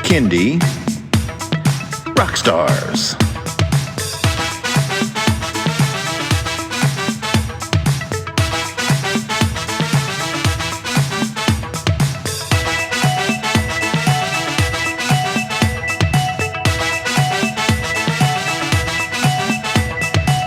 Kindy Rockstars.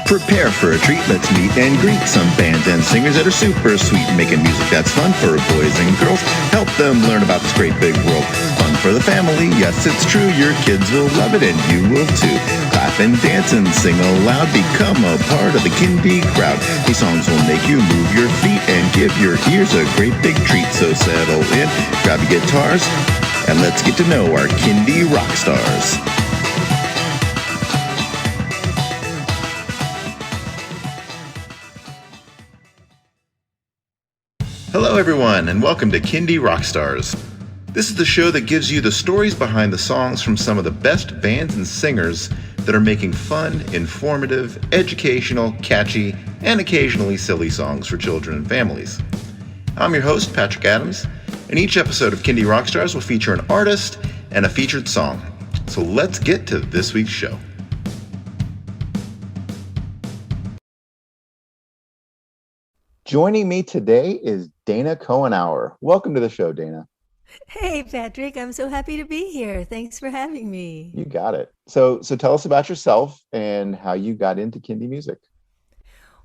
Prepare for a treat, let's meet and greet some bands and singers that are super sweet, making music that's fun for boys and girls. Help them learn about this great big world. Fun for the family, yes it's true, your kids will love it and you will too. Clap and dance and sing aloud, become a part of the Kindy crowd. These songs will make you move your feet and give your ears a great big treat. So settle in, grab your guitars, and let's get to know our Kindy Rockstars. Hello everyone, and welcome to Kindy Rockstars. This is the show that gives you the stories behind the songs from some of the best bands and singers that are making fun, informative, educational, catchy, and occasionally silly songs for children and families. I'm your host, Patrick Adams, and each episode of Kindy Rockstars will feature an artist and a featured song. So let's get to this week's show. Joining me today is Dana Cohenauer. Welcome to the show, Dana. Hey, Patrick, I'm so happy to be here. Thanks for having me. You got it. So tell us about yourself and how you got into Kindy music.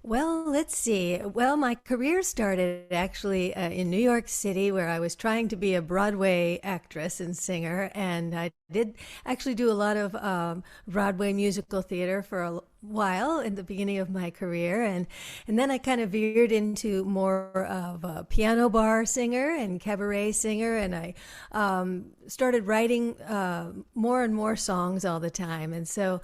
Well, let's see. Well, my career started actually in New York City, where I was trying to be a Broadway actress and singer. And I did actually do a lot of Broadway musical theater for a while in the beginning of my career. And then I kind of veered into more of a piano bar singer and cabaret singer. And I started writing more and more songs all the time. And so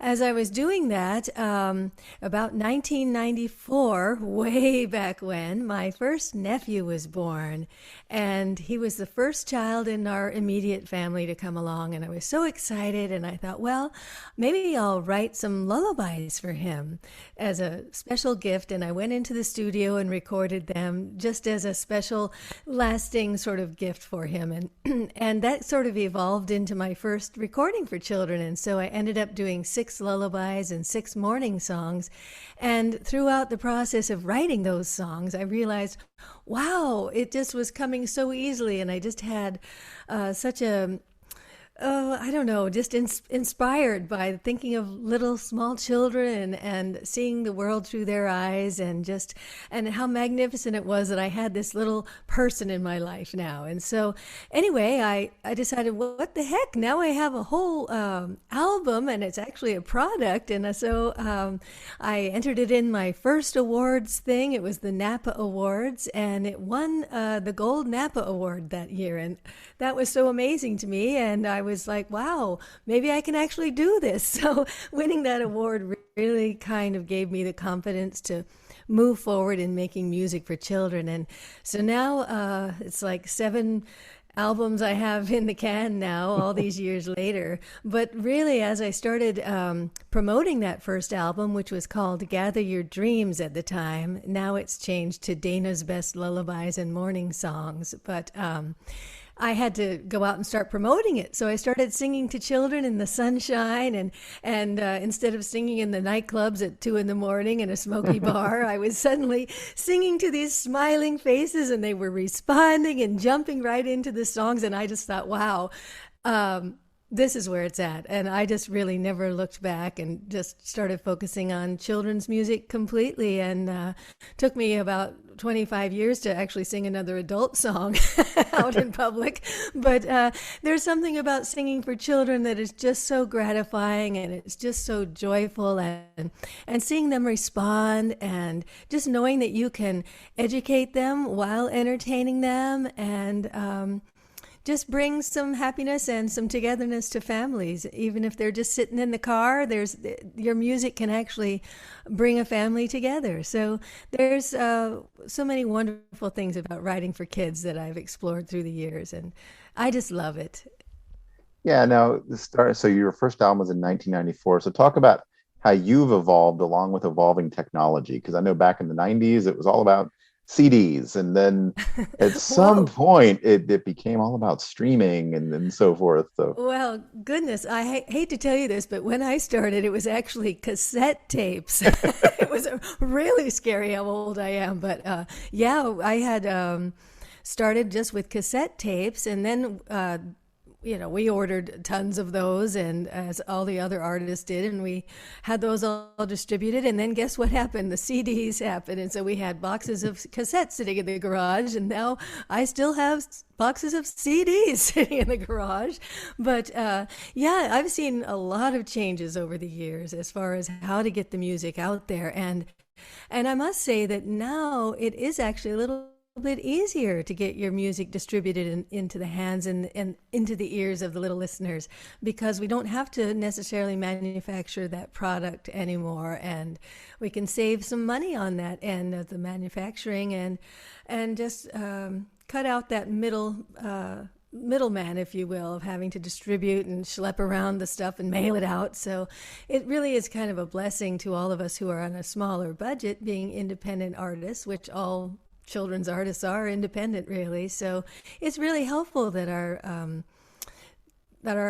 as I was doing that, about 1994, way back when, my first nephew was born. And he was the first child in our immediate family to come along. And I was so excited. And I thought, well, maybe I'll write some lullabies for him as a special gift. And I went into the studio and recorded them just as a special, lasting sort of gift for him. And that sort of evolved into my first recording for children. And so I ended up doing 6 lullabies and 6 morning songs. And throughout the process of writing those songs, I realized, wow, it just was coming so easily. And I just had such a I don't know, just inspired by thinking of little small children and seeing the world through their eyes, and how magnificent it was that I had this little person in my life now. And so anyway, I decided, well, what the heck? Now I have a whole album, and it's actually a product. And so I entered it in my first awards thing. It was the Napa Awards, and it won the Gold Napa Award that year. And that was so amazing to me. And I was like, wow, maybe I can actually do this. So winning that award really kind of gave me the confidence to move forward in making music for children. And so now it's like 7 albums I have in the can now, all these years later. But really, as I started promoting that first album, which was called Gather Your Dreams at the time, now it's changed to Dana's Best Lullabies and Morning Songs. But I had to go out and start promoting it. So I started singing to children in the sunshine, and instead of singing in the nightclubs at 2 a.m. in a smoky bar, I was suddenly singing to these smiling faces, and they were responding and jumping right into the songs. And I just thought, wow, this is where it's at. And I just really never looked back and just started focusing on children's music completely. And took me about 25 years to actually sing another adult song out in public. But there's something about singing for children that is just so gratifying, and it's just so joyful, and seeing them respond, and just knowing that you can educate them while entertaining them, and just brings some happiness and some togetherness to families. Even if they're just sitting in the car, your music can actually bring a family together. So there's so many wonderful things about writing for kids that I've explored through the years, and I just love it. Yeah, now so your first album was in 1994. So talk about how you've evolved along with evolving technology, because I know back in the 90s it was all about CDs, and then at some Whoa. point it became all about streaming and so forth. So Well, goodness, I hate to tell you this, but when I started, it was actually cassette tapes. It was really scary how old I am. But yeah, I had started just with cassette tapes, and then we ordered tons of those, and as all the other artists did, and we had those all distributed. And then guess what happened? The CDs happened, and so we had boxes of cassettes sitting in the garage, and now I still have boxes of CDs sitting in the garage. But yeah, I've seen a lot of changes over the years as far as how to get the music out there, and I must say that now it is actually a little bit easier to get your music distributed into the hands and into the ears of the little listeners, because we don't have to necessarily manufacture that product anymore, and we can save some money on that end of the manufacturing, and just cut out that middleman, if you will, of having to distribute and schlep around the stuff and mail it out. So it really is kind of a blessing to all of us who are on a smaller budget, being independent artists, which all children's artists are independent, really. So it's really helpful that our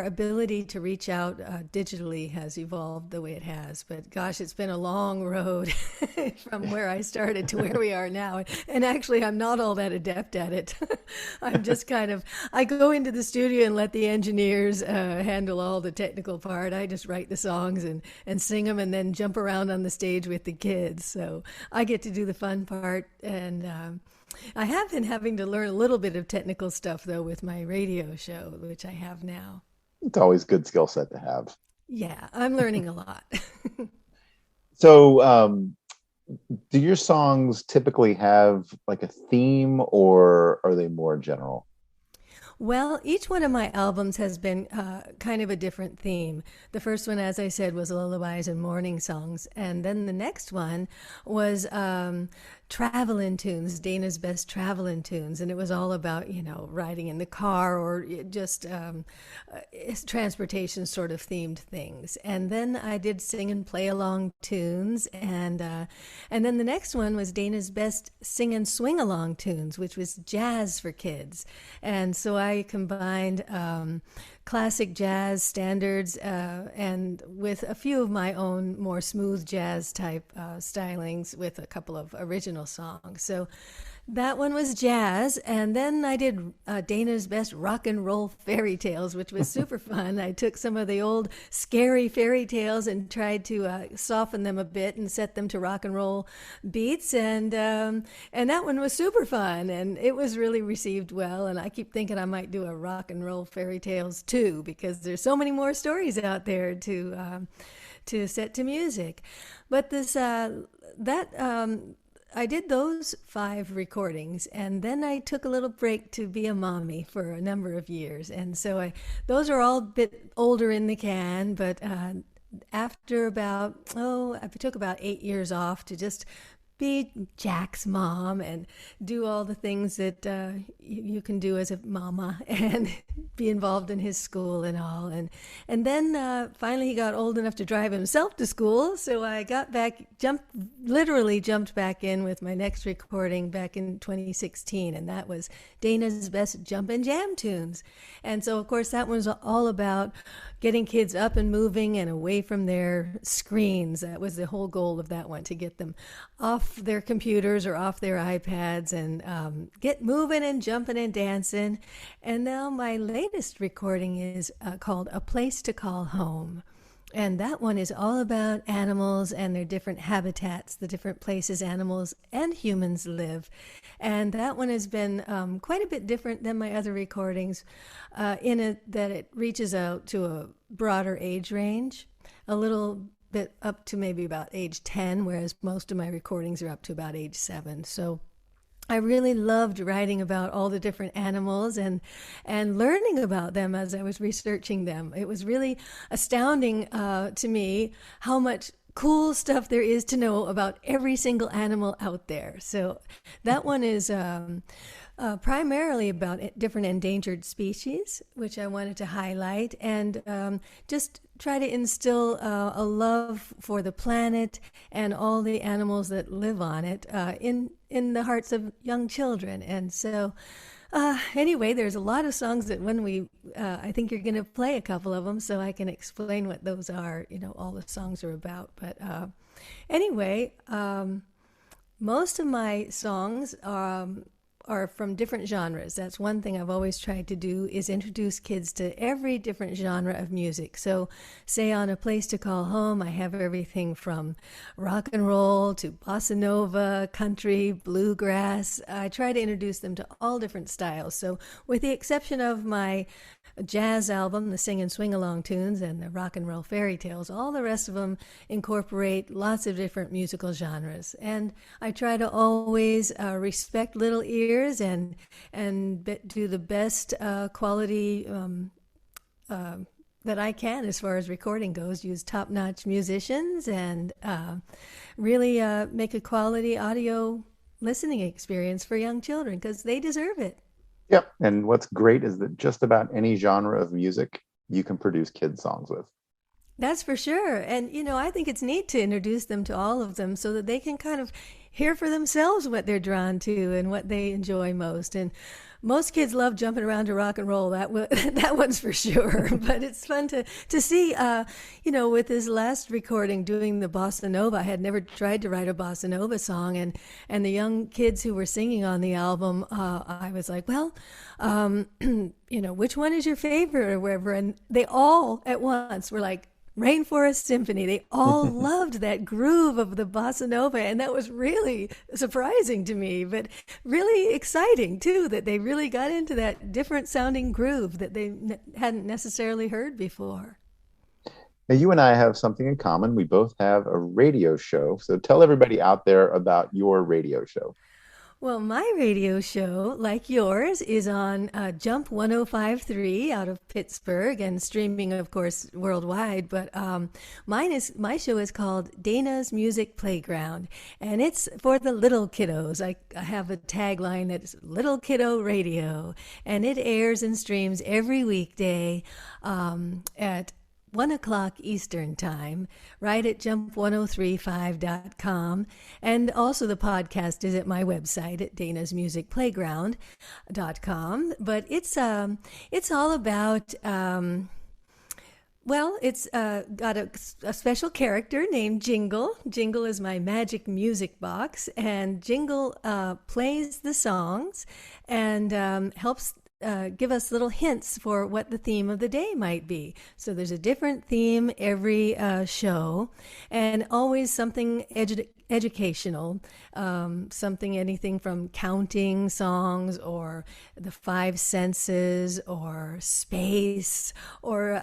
ability to reach out digitally has evolved the way it has. But gosh, it's been a long road from where I started to where we are now. And actually, I'm not all that adept at it. I'm just I go into the studio and let the engineers handle all the technical part. I just write the songs and sing them, and then jump around on the stage with the kids. So I get to do the fun part. And I have been having to learn a little bit of technical stuff, though, with my radio show, which I have now. it's always a good skill set to have. Yeah, I'm learning a lot. So do your songs typically have like a theme, or are they more general? Well, each one of my albums has been kind of a different theme. The first one, as I said, was lullabies and morning songs. And then the next one was traveling tunes, Dana's best traveling tunes. And it was all about, riding in the car, or just transportation sort of themed things. And then I did sing and play along tunes. And then the next one was Dana's best sing and swing along tunes, which was jazz for kids. And so I combined classic jazz standards and with a few of my own more smooth jazz type stylings with a couple of original songs. So that one was jazz. And then I did Dana's best rock and roll fairy tales, which was super fun. I took some of the old scary fairy tales and tried to soften them a bit and set them to rock and roll beats. And that one was super fun. And it was really received well. And I keep thinking I might do a rock and roll fairy tales too, because there's so many more stories out there to set to music. But I did those 5 recordings, and then I took a little break to be a mommy for a number of years. And so those are all a bit older in the can, but after I took about 8 years off to just be Jack's mom and do all the things that you can do as a mama, and be involved in his school and all. And then finally he got old enough to drive himself to school. So I literally jumped back in with my next recording back in 2016. And that was Dana's best jump and jam tunes. And so, of course, that was all about getting kids up and moving and away from their screens. That was the whole goal of that one, to get them off their computers or off their iPads and get moving and jumping and dancing. And now my latest recording is called A Place to Call Home. And that one is all about animals and their different habitats, the different places animals and humans live. And that one has been quite a bit different than my other recordings in it, that it reaches out to a broader age range, a little bit up to maybe about age 10, whereas most of my recordings are up to about age 7. So I really loved writing about all the different animals and learning about them as I was researching them. It was really astounding to me how much cool stuff there is to know about every single animal out there. So that one is primarily about different endangered species, which I wanted to highlight, and just try to instill a love for the planet and all the animals that live on it in the hearts of young children. And so, anyway, there's a lot of songs that when I think you're going to play a couple of them so I can explain what those are, all the songs are about. But anyway, most of my songs are from different genres. That's one thing I've always tried to do is introduce kids to every different genre of music. So say on A Place to Call Home, I have everything from rock and roll to bossa nova, country, bluegrass. I try to introduce them to all different styles. So with the exception of my jazz album, the Sing and Swing Along tunes and the rock and roll fairy tales, all the rest of them incorporate lots of different musical genres. And I try to always respect little ears and do the best quality that I can as far as recording goes, use top-notch musicians and really make a quality audio listening experience for young children because they deserve it. Yep. And what's great is that just about any genre of music you can produce kids songs with. That's for sure. And, I think it's neat to introduce them to all of them so that they can kind of hear for themselves what they're drawn to and what they enjoy most. And most kids love jumping around to rock and roll. That one's for sure. But it's fun to see, with this last recording doing the bossa nova. I had never tried to write a bossa nova song. And the young kids who were singing on the album, I was like, well, which one is your favorite or wherever? And they all at once were like, Rainforest Symphony. They all loved that groove of the bossa nova, and that was really surprising to me, but really exciting too, that they really got into that different sounding groove that they hadn't necessarily heard before. Now, you and I have something in common. We both have a radio show. So tell everybody out there about your radio show. Well, my radio show, like yours, is on Jump 105.3 out of Pittsburgh and streaming, of course, worldwide. But my show is called Dana's Music Playground, and it's for the little kiddos. I have a tagline that's Little Kiddo Radio, and it airs and streams every weekday at 1 o'clock Eastern Time, right at jump1035.com. And also the podcast is at my website at danasmusicplayground.com. But it's all about, it's got a special character named Jingle. Jingle is my magic music box, and Jingle plays the songs and helps give us little hints for what the theme of the day might be. So there's a different theme every show, and always something educational, anything from counting songs or the five senses or space or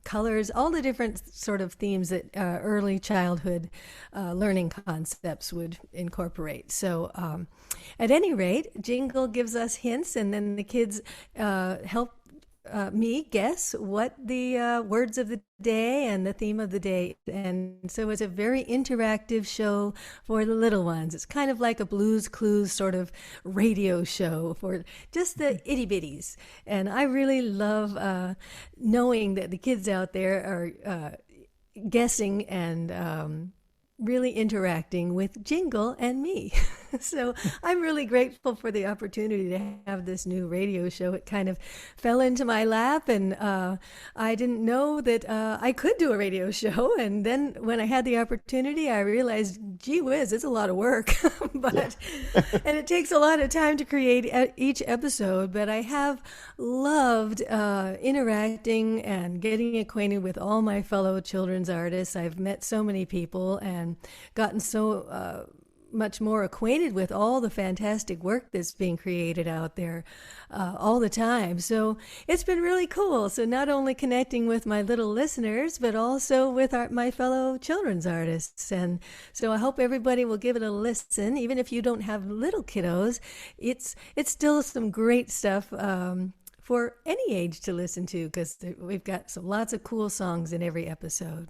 colors, all the different sort of themes that early childhood learning concepts would incorporate. So at any rate, Jingle gives us hints, and then the kids help me guess what the words of the day and the theme of the day. And so it's a very interactive show for the little ones. It's kind of like a Blues Clues sort of radio show for just the itty bitties. And I really love knowing that the kids out there are guessing and really interacting with Jingle and me. So I'm really grateful for the opportunity to have this new radio show. It kind of fell into my lap, and I didn't know that I could do a radio show. And then when I had the opportunity, I realized, gee whiz, it's a lot of work. And it takes a lot of time to create each episode. But I have loved interacting and getting acquainted with all my fellow children's artists. I've met so many people and gotten so much more acquainted with all the fantastic work that's being created out there all the time. So it's been really cool. So not only connecting with my little listeners, but also with my fellow children's artists. And so I hope everybody will give it a listen. Even if you don't have little kiddos, it's still some great stuff for any age to listen to, because we've got lots of cool songs in every episode.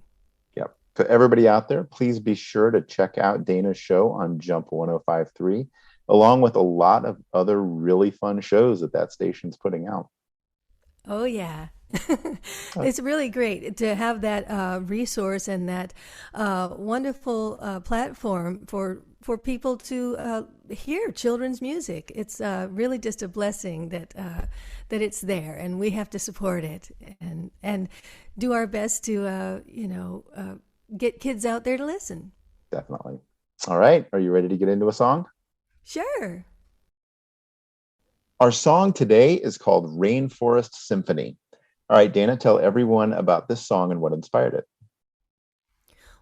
Yep. To everybody out there, please be sure to check out Dana's show on Jump 105.3, along with a lot of other really fun shows that station's putting out. Oh, yeah. It's really great to have that resource and that wonderful platform for people to hear children's music. It's really just a blessing that it's there, and we have to support it and do our best to get kids out there to listen. Definitely. All right. Are you ready to get into a song? Sure. Our song today is called Rainforest Symphony. All right, Dana, tell everyone about this song and what inspired it.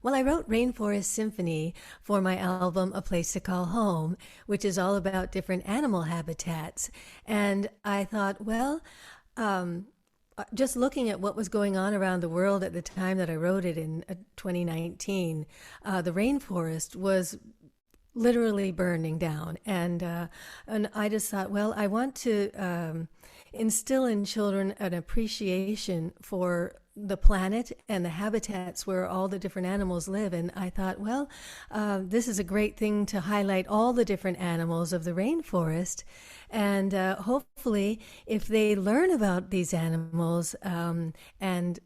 Well, I wrote Rainforest Symphony for my album A Place to Call Home, which is all about different animal habitats. And I thought, well, just looking at what was going on around the world at the time that I wrote it in 2019, the rainforest was literally burning down. And I just thought, well, I want to instill in children an appreciation for the planet and the habitats where all the different animals live. And I thought, well, this is a great thing to highlight all the different animals of the rainforest. And hopefully, if they learn about these animals and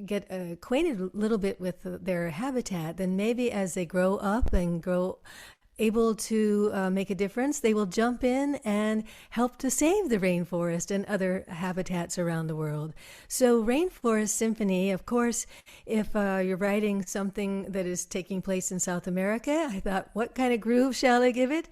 get acquainted a little bit with their habitat, then maybe as they grow up and grow able to make a difference, they will jump in and help to save the rainforest and other habitats around the world. So Rainforest Symphony, of course, if you're writing something that is taking place in South America, I thought, what kind of groove shall I give it?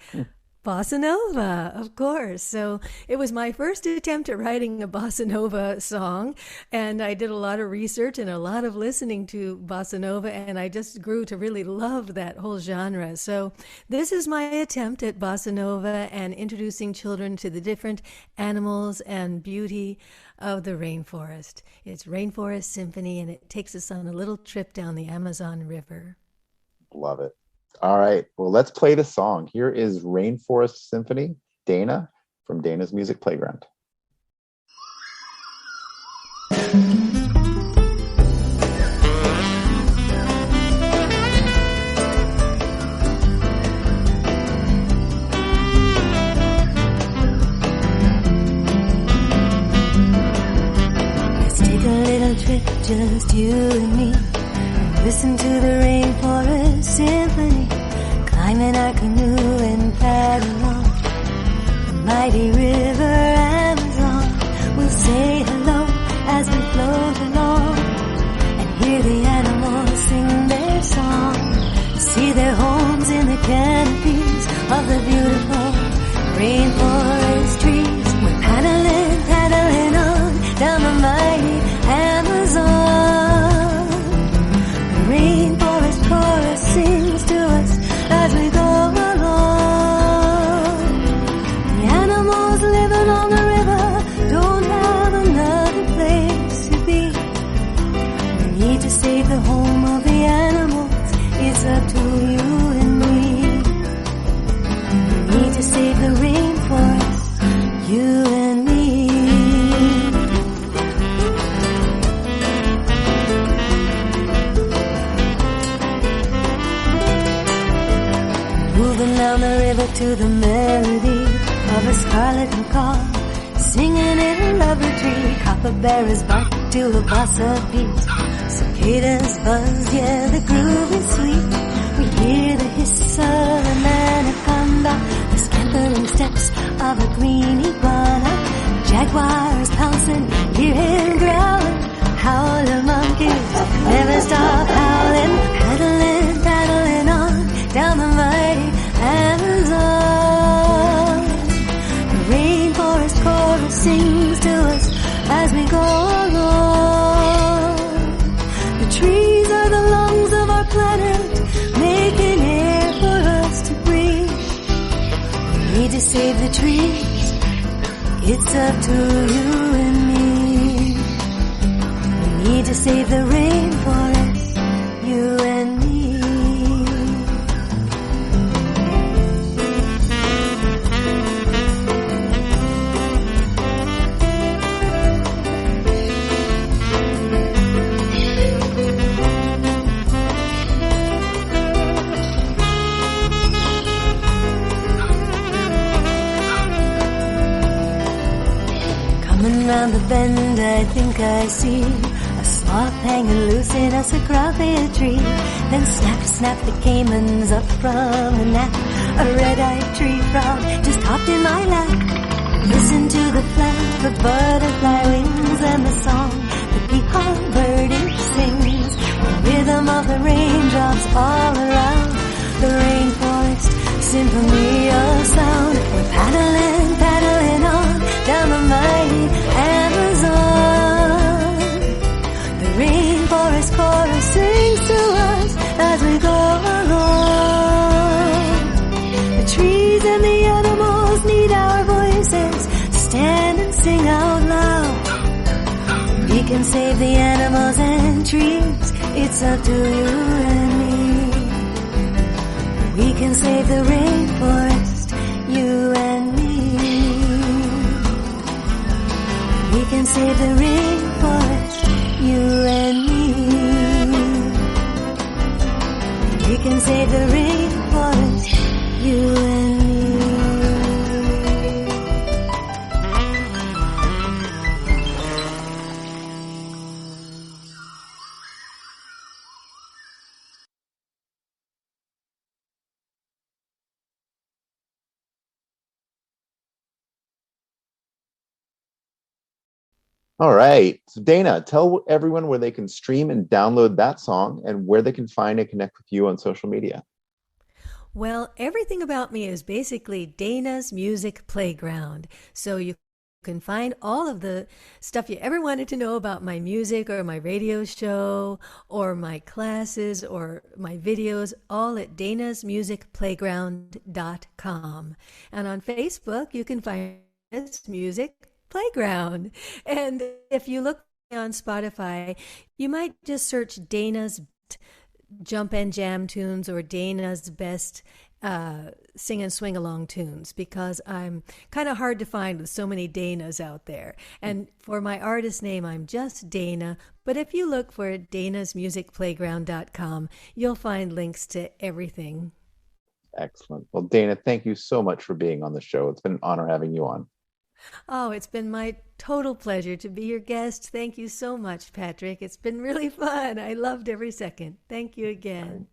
Bossa Nova, of course. So it was my first attempt at writing a Bossa Nova song, and I did a lot of research and a lot of listening to Bossa Nova, and I just grew to really love that whole genre. So this is my attempt at Bossa Nova and introducing children to the different animals and beauty of the rainforest. It's Rainforest Symphony, and it takes us on a little trip down the Amazon River. Love it. All right. Well, let's play the song. Here is Rainforest Symphony, Dana, from Dana's Music Playground. Let's take a little trip, just you and me. Listen to the Rainforest Symphony, climb in our canoe and paddle on the mighty river Amazon. We'll say hello as we float along and hear the animals sing their song. See their homes in the canopies of the beautiful rainforest trees. We're paddling on down the mighty Amazon. Rainforest chorus sings to us as we go along. The animals living on the river don't have another place to be. We need to save the home of the animals. It's up to you and me. We need to save the rainforest, you and me. Moving down the river to the melody of a scarlet macaw, singing in a lovely tree. Capybaras bark to a bossa beat. Cicadas buzz, yeah, the groove is sweet. We hear the hiss of an anaconda, the scampering steps of a green iguana. Jaguars pouncing, hear him growling. Howler monkeys never stop howling. Paddling on down the mighty Amazon. The rainforest chorus sings to us as we go along. The trees are the lungs of our planet, making air for us to breathe. We need to save the trees. It's up to you and me. We need to save the rainforest, you and me. Then round the bend I think I see a sloth hanging loose in a cecropia tree. Then snap, snap, the caimans up from a nap. A red-eyed tree frog just hopped in my lap. Listen to the flap of butterfly wings and the song the peacock birdie sings. The rhythm of the raindrops all around. The rainforest symphony of sound. We're paddling, paddling on down the mighty Amazon. The rainforest chorus sings to us as we go along. The trees and the animals need our voices. Stand and sing out loud. We can save the animals and trees. It's up to you and me. We can save the rainforest, you and me. We can save the rainforest, you and me. We can save the rainforest, you and me. All right. So Dana, tell everyone where they can stream and download that song and where they can find and connect with you on social media. Well, everything about me is basically Dana's Music Playground. So you can find all of the stuff you ever wanted to know about my music or my radio show or my classes or my videos, all at danasmusicplayground.com. And on Facebook, you can find Dana's Music Playground. And if you look on Spotify, you might just search Dana's Jump and Jam tunes or Dana's best sing and swing along tunes, because I'm kind of hard to find with so many Danas out there. And for my artist name, I'm just Dana. But if you look for danasmusicplayground.com, you'll find links to everything. Excellent. Well, Dana, thank you so much for being on the show. It's been an honor having you on. Oh, it's been my total pleasure to be your guest. Thank you so much, Patrick. It's been really fun. I loved every second. Thank you again.